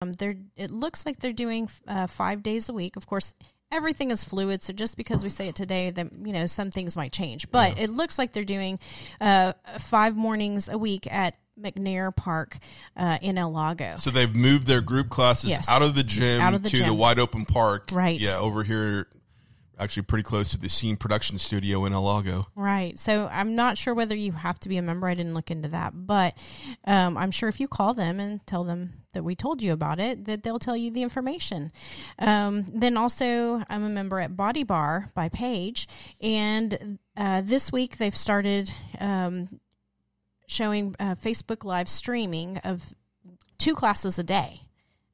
It looks like they're doing 5 days a week. Of course, everything is fluid, so just because we say it today, that some things might change. But it looks like they're doing 5 mornings a week at McNair Park in El Lago. So they've moved their group classes out of the gym to the wide open park. Right. Yeah, over here, actually pretty close to the Scene production studio in El Lago. Right. So I'm not sure whether you have to be a member. I didn't look into that. But I'm sure if you call them and tell them that we told you about it, that they'll tell you the information. Then also, I'm a member at Body Bar by Paige. And this week they've started showing Facebook Live streaming of 2 classes a day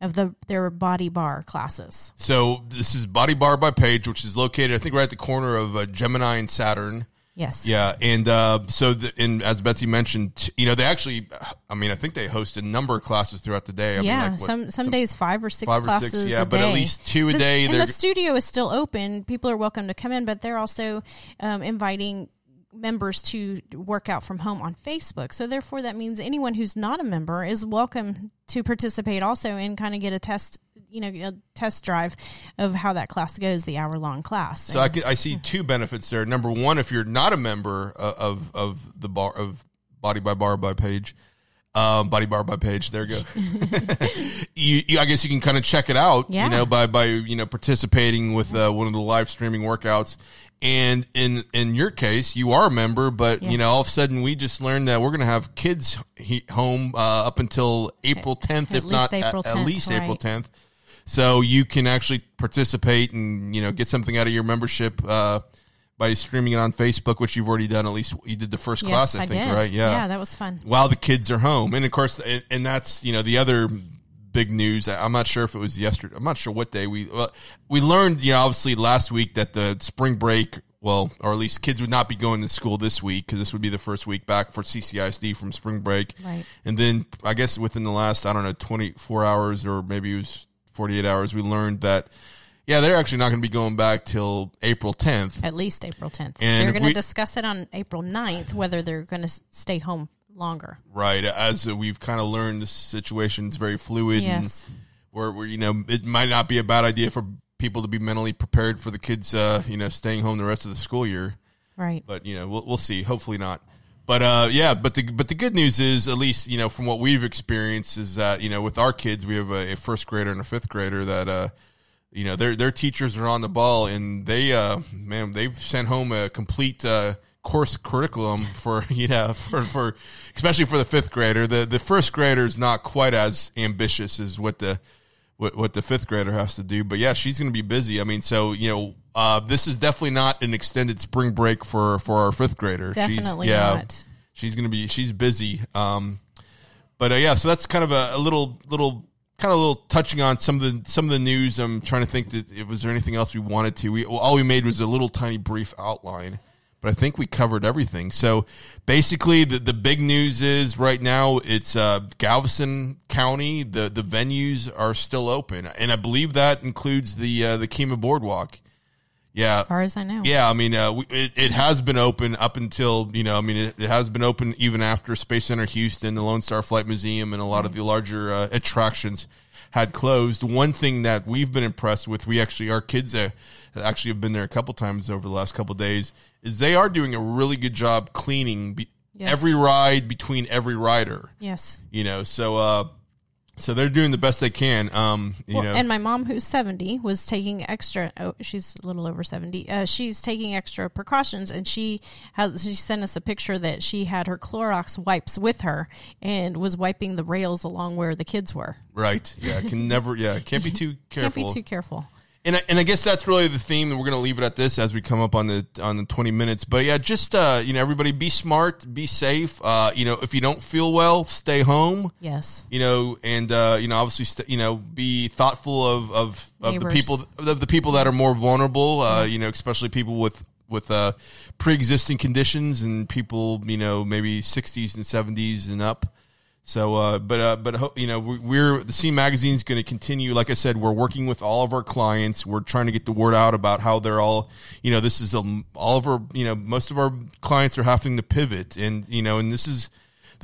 of their Body Bar classes. So this is Body Bar by Paige, which is located, I think, right at the corner of Gemini and Saturn. Yes. Yeah, and as Betsy mentioned, they actually, I think they host a number of classes throughout the day. Some days 5 or 6 classes a day. But at least 2 a day. And the studio is still open. People are welcome to come in, but they're also inviting members to work out from home on Facebook. So therefore that means anyone who's not a member is welcome to participate also and kind of get a test drive of how that class goes, the hour-long class. So I see 2 benefits there. Number one, if you're not a member of the bar of Body Bar by Paige, Body Bar by Paige, there you go. I guess you can kind of check it out, by participating with one of the live streaming workouts. And in your case, you are a member, but all of a sudden we just learned that we're going to have kids home up until April 10th, if not at least April 10th. So you can actually participate and get something out of your membership by streaming it on Facebook, which you've already done. At least you did the first class, I think, right? Yeah, that was fun. While the kids are home, and of course, and that's the other big news. I'm not sure if it was yesterday. I'm not sure what day we learned, obviously last week that the spring break, or at least kids would not be going to school this week because this would be the first week back for CCISD from spring break. Right. And then I guess within the last, 24 hours or maybe it was 48 hours, we learned that, they're actually not going to be going back till April 10th. At least April 10th. And they're going to discuss it on April 9th, whether they're going to stay home longer. Right. As we've kind of learned, this situation is very fluid. Yes. And where it might not be a bad idea for people to be mentally prepared for the kids, staying home the rest of the school year. Right. But, we'll see. Hopefully not. But, but the good news is, at least, from what we've experienced is that, with our kids, we have a first grader and a fifth grader that, their teachers are on the ball, and they've sent home a complete, course curriculum for especially for the fifth grader. The first grader is not quite as ambitious as what the fifth grader has to do, but she's going to be busy. This is definitely not an extended spring break for our fifth grader. Definitely not. She's busy. So that's kind of a little touching on some of the news. I'm trying to think that was there anything else we wanted to. All we made was a little tiny brief outline. But I think we covered everything. So basically, the big news is right now it's Galveston County. The venues are still open, and I believe that includes the Kemah Boardwalk. Yeah, as far as I know. Yeah, it has been open up until it has been open even after Space Center Houston, the Lone Star Flight Museum, and a lot of the larger attractions had closed. One thing that we've been impressed with, our kids actually have been there a couple times over the last couple of days, is they are doing a really good job cleaning every ride between every rider. Yes. So they're doing the best they can. And my mom, who's 70, was taking extra. Oh, she's a little over 70. She's taking extra precautions, and she sent us a picture that she had her Clorox wipes with her and was wiping the rails along where the kids were. Right. Yeah. Can't be too careful. Can't be too careful. And I guess that's really the theme, and we're going to leave it at this as we come up on the 20 minutes. But just everybody be smart, be safe. If you don't feel well, stay home. Yes. And obviously be thoughtful of the people that are more vulnerable. Especially people with pre-existing conditions and people maybe 60s and 70s and up. So, but we're the Scene Magazine's going to continue. Like I said, we're working with all of our clients. We're trying to get the word out about how they're all, this is all of our, most of our clients are having to pivot, and and this is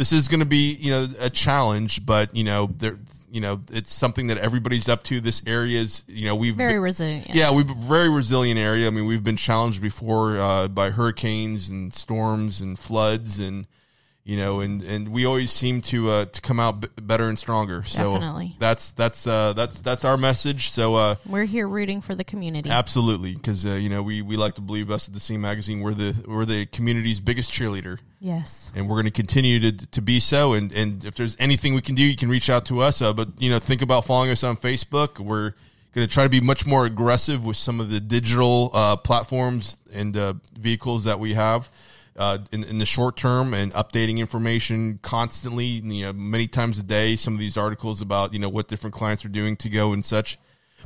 this is going to be, a challenge, but, it's something that everybody's up to. This area is, we've very resilient. Yeah, we've very resilient area. I mean, we've been challenged before by hurricanes and storms and floods, and and we always seem to come out better and stronger. So definitely. That's our message. So we're here rooting for the community. Absolutely, because we like to believe us at the Scene Magazine, we're the community's biggest cheerleader. Yes, and we're going to continue to be so. And if there's anything we can do, you can reach out to us. But think about following us on Facebook. We're going to try to be much more aggressive with some of the digital platforms and vehicles that we have. In the short term, and updating information constantly, many times a day, some of these articles about, what different clients are doing to go and such.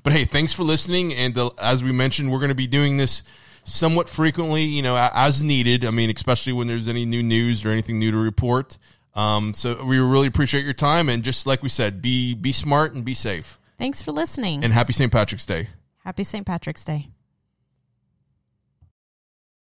But hey, thanks for listening. And as we mentioned, we're going to be doing this somewhat frequently, as needed. I mean, especially when there's any new news or anything new to report. So we really appreciate your time. And just like we said, be smart and be safe. Thanks for listening. And happy St. Patrick's Day. Happy St. Patrick's Day.